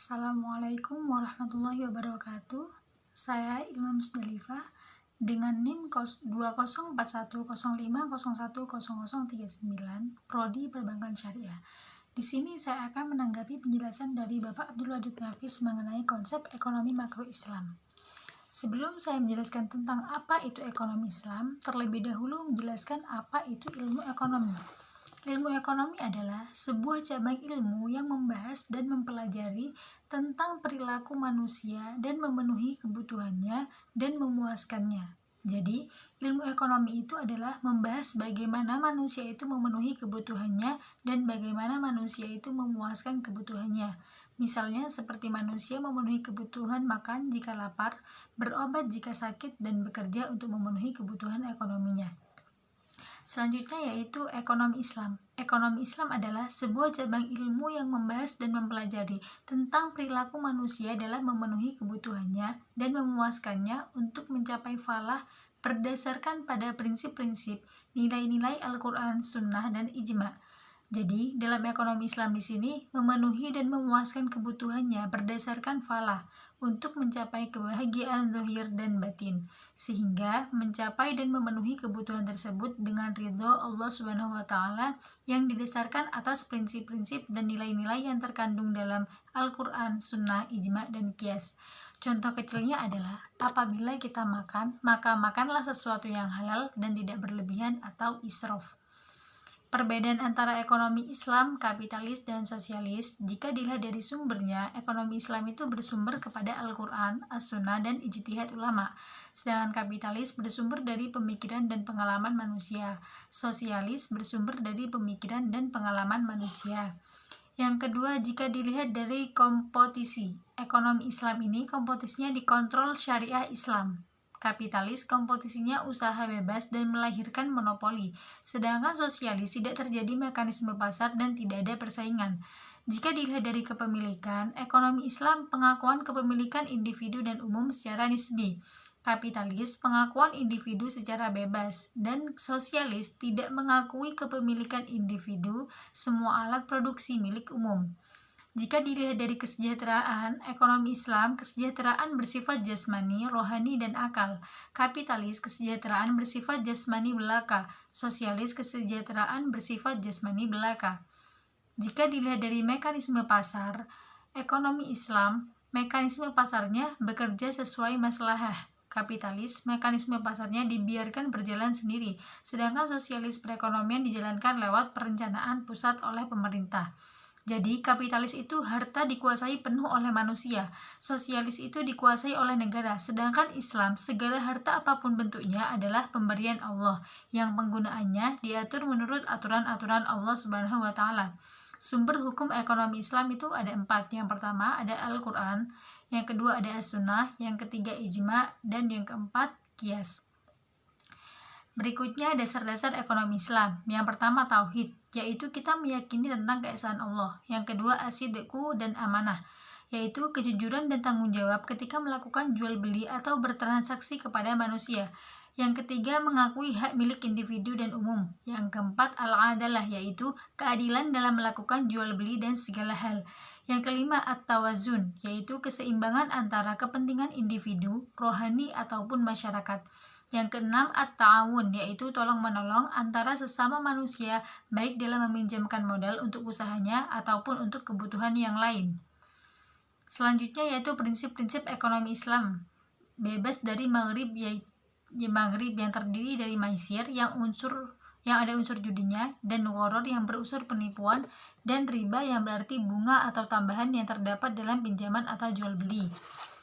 Assalamualaikum warahmatullahi wabarakatuh. Saya Ilma Musdalifah dengan NIM 204105010039 Prodi Perbankan Syariah. Di sini saya akan menanggapi penjelasan dari Bapak Abdul Wadud Nafis mengenai konsep ekonomi makro Islam. Sebelum saya menjelaskan tentang apa itu ekonomi Islam, terlebih dahulu menjelaskan apa itu ilmu ekonomi. Ilmu ekonomi adalah sebuah cabang ilmu yang membahas dan mempelajari tentang perilaku manusia dan memenuhi kebutuhannya dan memuaskannya. Jadi, ilmu ekonomi itu adalah membahas bagaimana manusia itu memenuhi kebutuhannya dan bagaimana manusia itu memuaskan kebutuhannya. Misalnya seperti manusia memenuhi kebutuhan makan jika lapar, berobat jika sakit, dan bekerja untuk memenuhi kebutuhan ekonominya. Selanjutnya yaitu ekonomi Islam. Ekonomi Islam adalah sebuah cabang ilmu yang membahas dan mempelajari tentang perilaku manusia dalam memenuhi kebutuhannya dan memuaskannya untuk mencapai falah berdasarkan pada prinsip-prinsip, nilai-nilai Al-Quran, Sunnah, dan Ijma'. Jadi, dalam ekonomi Islam di sini memenuhi dan memuaskan kebutuhannya berdasarkan falah untuk mencapai kebahagiaan zahir dan batin, sehingga mencapai dan memenuhi kebutuhan tersebut dengan ridho Allah Subhanahu wa Ta'ala yang didasarkan atas prinsip-prinsip dan nilai-nilai yang terkandung dalam Al-Quran, Sunnah, Ijma', dan Qiyas. Contoh kecilnya adalah apabila kita makan, maka makanlah sesuatu yang halal dan tidak berlebihan atau israf. Perbedaan antara ekonomi Islam, kapitalis, dan sosialis, jika dilihat dari sumbernya, ekonomi Islam itu bersumber kepada Al-Quran, As-Sunnah, dan ijtihad ulama. Sedangkan kapitalis bersumber dari pemikiran dan pengalaman manusia. Sosialis bersumber dari pemikiran dan pengalaman manusia. Yang kedua, jika dilihat dari kompetisi, ekonomi Islam ini kompetisinya dikontrol syariah Islam. Kapitalis kompetisinya usaha bebas dan melahirkan monopoli, sedangkan sosialis tidak terjadi mekanisme pasar dan tidak ada persaingan. Jika dilihat dari kepemilikan, ekonomi Islam pengakuan kepemilikan individu dan umum secara nisbi. Kapitalis pengakuan individu secara bebas, dan sosialis tidak mengakui kepemilikan individu, semua alat produksi milik umum. Jika dilihat dari kesejahteraan, ekonomi Islam, kesejahteraan bersifat jasmani, rohani, dan akal. Kapitalis, kesejahteraan bersifat jasmani belaka. Sosialis, kesejahteraan bersifat jasmani belaka. Jika dilihat dari mekanisme pasar, ekonomi Islam, mekanisme pasarnya bekerja sesuai maslahah. Kapitalis, mekanisme pasarnya dibiarkan berjalan sendiri, sedangkan sosialis perekonomian dijalankan lewat perencanaan pusat oleh pemerintah. Jadi, kapitalis itu harta dikuasai penuh oleh manusia, sosialis itu dikuasai oleh negara, sedangkan Islam, segala harta apapun bentuknya adalah pemberian Allah, yang penggunaannya diatur menurut aturan-aturan Allah Subhanahu wa Ta'ala. Sumber hukum ekonomi Islam itu ada 4. Yang pertama ada Al-Quran, yang kedua ada As-Sunnah, yang ketiga Ijma', dan yang keempat Qiyas. Berikutnya dasar-dasar ekonomi Islam. Yang pertama tauhid, yaitu kita meyakini tentang keesaan Allah. Yang kedua as-sidqu dan amanah, yaitu kejujuran dan tanggung jawab ketika melakukan jual beli atau bertransaksi kepada manusia. Yang ketiga mengakui hak milik individu dan umum. Yang keempat al-adalah, yaitu keadilan dalam melakukan jual beli dan segala hal. Yang kelima at-tawazun, yaitu keseimbangan antara kepentingan individu, rohani, ataupun masyarakat. Yang keenam at-ta'awun, yaitu tolong-menolong antara sesama manusia, baik dalam meminjamkan modal untuk usahanya ataupun untuk kebutuhan yang lain. Selanjutnya yaitu prinsip-prinsip ekonomi Islam. Bebas dari maghrib, yaitu maghrib yang terdiri dari maisir yang ada unsur judinya, dan gharar yang berunsur penipuan, dan riba yang berarti bunga atau tambahan yang terdapat dalam pinjaman atau jual beli.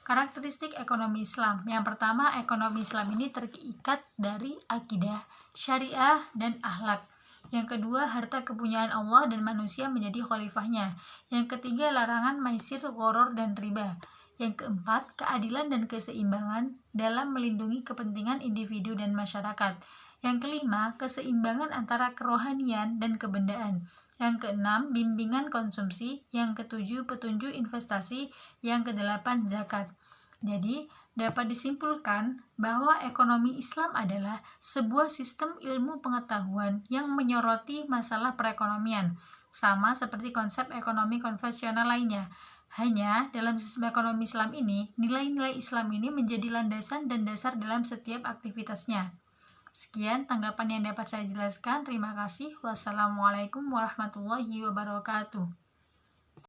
Karakteristik ekonomi Islam. Yang pertama, ekonomi Islam ini terikat dari akidah, syariah, dan akhlak. Yang kedua, harta kepunyaan Allah dan manusia menjadi khalifahnya. Yang ketiga, larangan maisir, gharar, dan riba. Yang keempat, keadilan dan keseimbangan dalam melindungi kepentingan individu dan masyarakat. Yang kelima, keseimbangan antara kerohanian dan kebendaan. Yang keenam, bimbingan konsumsi. Yang ketujuh, petunjuk investasi. Yang kedelapan, zakat. Jadi, dapat disimpulkan bahwa ekonomi Islam adalah sebuah sistem ilmu pengetahuan yang menyoroti masalah perekonomian, sama seperti konsep ekonomi konvensional lainnya. Hanya dalam sistem ekonomi Islam ini, nilai-nilai Islam ini menjadi landasan dan dasar dalam setiap aktivitasnya. Sekian tanggapan yang dapat saya jelaskan. Terima kasih. Wassalamualaikum warahmatullahi wabarakatuh.